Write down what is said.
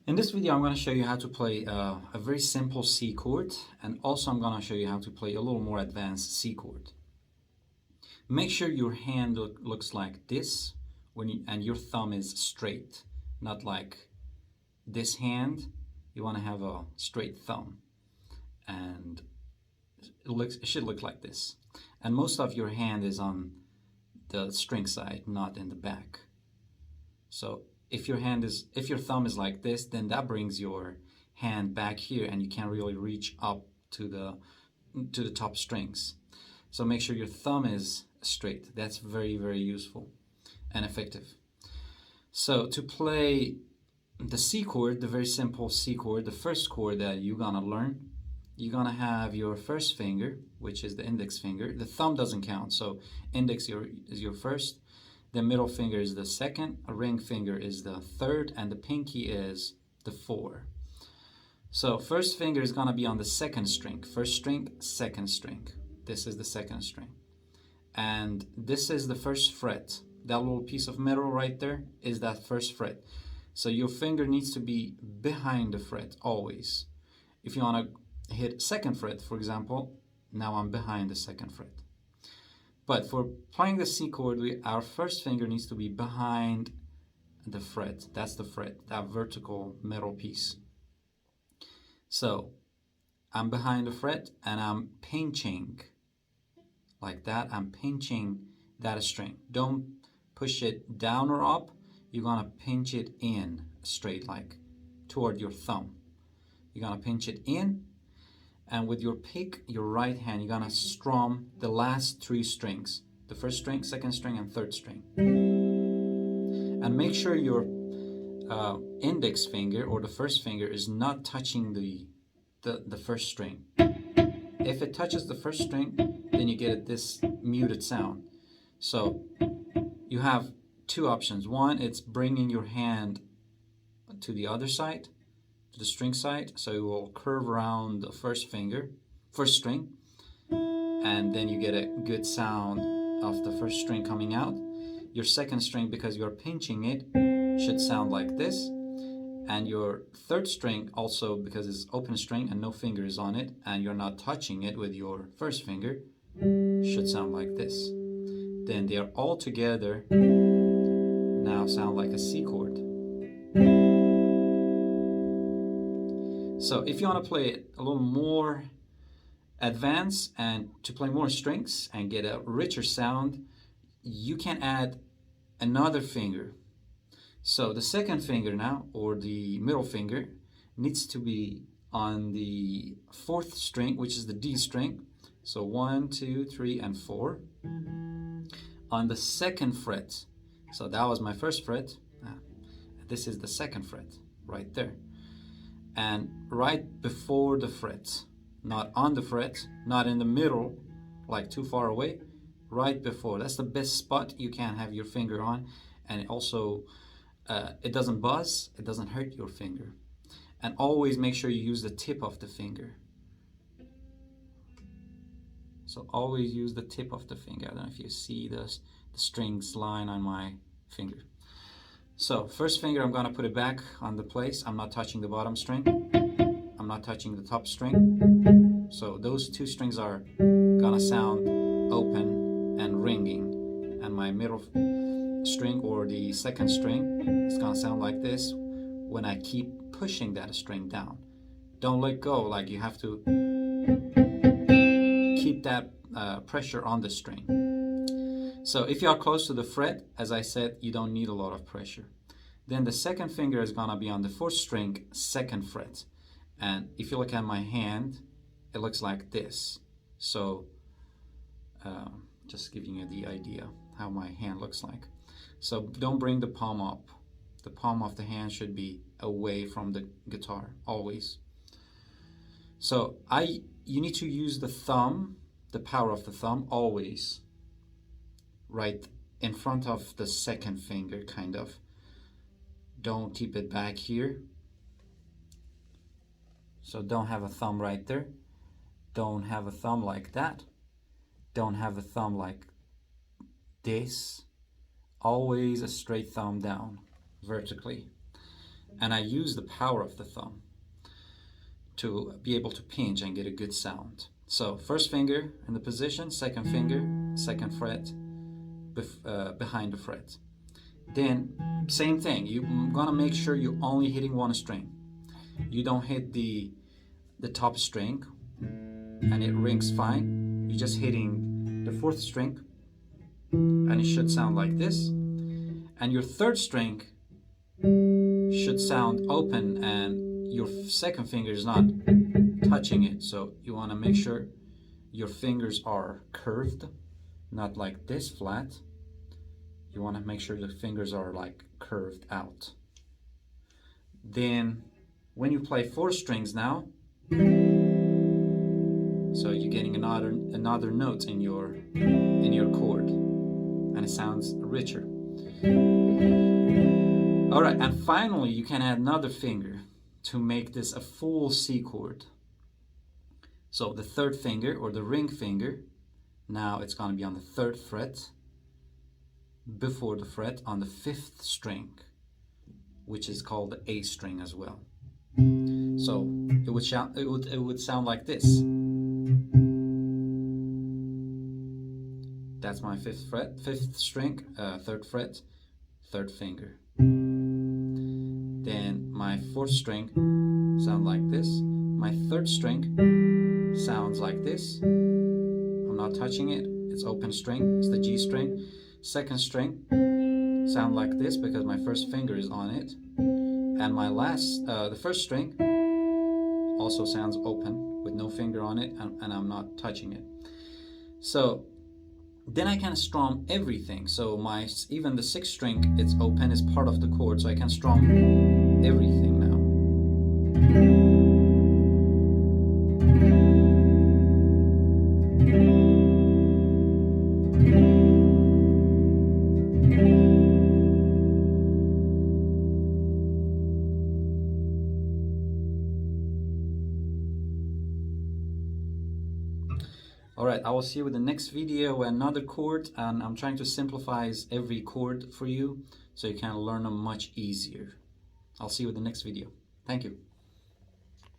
In this video, I'm going to show you how to play a very simple C chord, and also I'm going to show you how to play a little more advanced C chord. Make sure your hand looks like this and your thumb is straight, not like this hand. You want to have a straight thumb, and it should look like this. And most of your hand is on the string side, not in the back. So if your thumb is like this, then that brings your hand back here and you can't really reach up to the top strings. So make sure your thumb is straight. That's very, very useful and effective. So to play the C chord, the very simple C chord, the first chord that you're gonna learn, you're gonna have your first finger, which is the index finger. The thumb doesn't count, so index is your first. The middle finger is the second, a ring finger is the third, and the pinky is the 4. So first finger is gonna be on the second string. First string, second string. This is the second string. And this is the first fret. That little piece of metal right there is that first fret. So your finger needs to be behind the fret always. If you wanna hit second fret, for example, now I'm behind the second fret. But for playing the C chord, our first finger needs to be behind the fret. That's the fret, that vertical metal piece. So I'm behind the fret and I'm pinching like that. I'm pinching that string. Don't push it down or up. You're gonna pinch it in straight, like toward your thumb. You're gonna pinch it in, and with your pick, your right hand, you're gonna strum the last 3 strings. The first string, second string, and third string. And make sure your index finger or the first finger is not touching the first string. If it touches the first string, then you get this muted sound. So you have 2 options. One, it's bringing your hand to the other side, to the string side, so it will curve around the first string, and then you get a good sound of the first string coming out. Your second string, because you're pinching it, should sound like this, and your third string also, because it's open string and no fingers on it and you're not touching it with your first finger, should sound like this. Then they are all together now sound like a C chord. So if you want to play it a little more advanced and to play more strings and get a richer sound, you can add another finger. So the second finger now, or the middle finger, needs to be on the 4th string, which is the D string. So 1, 2, 3, and 4. On the 2nd fret. So that was my first fret. This is the 2nd fret, right there. And right before the fret, not on the fret, not in the middle, like too far away, right before. That's the best spot you can have your finger on, and it also it doesn't buzz, it doesn't hurt your finger. And always make sure you use the tip of the finger. So always use the tip of the finger. I don't know if you see the strings line on my finger. So first finger, I'm gonna put it back on the place. I'm not touching the bottom string. I'm not touching the top string. So those 2 strings are gonna sound open and ringing. And my middle string, or the second string, is gonna sound like this when I keep pushing that string down. Don't let go, like you have to keep that pressure on the string. So if you are close to the fret, as I said, you don't need a lot of pressure. Then the second finger is gonna be on the 4th string, 2nd fret. And if you look at my hand, it looks like this. So just giving you the idea how my hand looks like. So don't bring the palm up. The palm of the hand should be away from the guitar, always. So you need to use the thumb, the power of the thumb, always right in front of the 2nd finger, kind of. Don't keep it back here. So don't have a thumb right there. Don't have a thumb like that. Don't have a thumb like this. Always a straight thumb down, vertically. and I use the power of the thumb to be able to pinch and get a good sound. So first finger in the position, second finger, second fret behind the fret. Then same thing, you're gonna make sure you're only hitting one string. You don't hit the top string and it rings fine. You're just hitting the fourth string and it should sound like this. And your third string should sound open and your second finger is not touching it. So you want to make sure your fingers are curved, not like this flat. You want to make sure the fingers are like curved out. Then when you play four strings now, so you're getting another note in your chord, and it sounds richer. All right, and finally you can add another finger to make this a full C chord. So the third finger, or the ring finger, now it's going to be on the third fret, before the fret on the fifth string, which is called the A string as well. So it would sound like this. That's my fifth string, third fret, third finger. Then my fourth string sounds like this. My third string sounds like this. I'm not touching it. It's open string. It's the G string. Second string sound like this because my first finger is on it. And my the first string also sounds open with no finger on it, and I'm not touching it. So then I can strum everything. So even the sixth string, it's open, is part of the chord, so I can strum everything now. Alright, I will see you with the next video, another chord, and I'm trying to simplify every chord for you so you can learn them much easier. I'll see you with the next video. Thank you.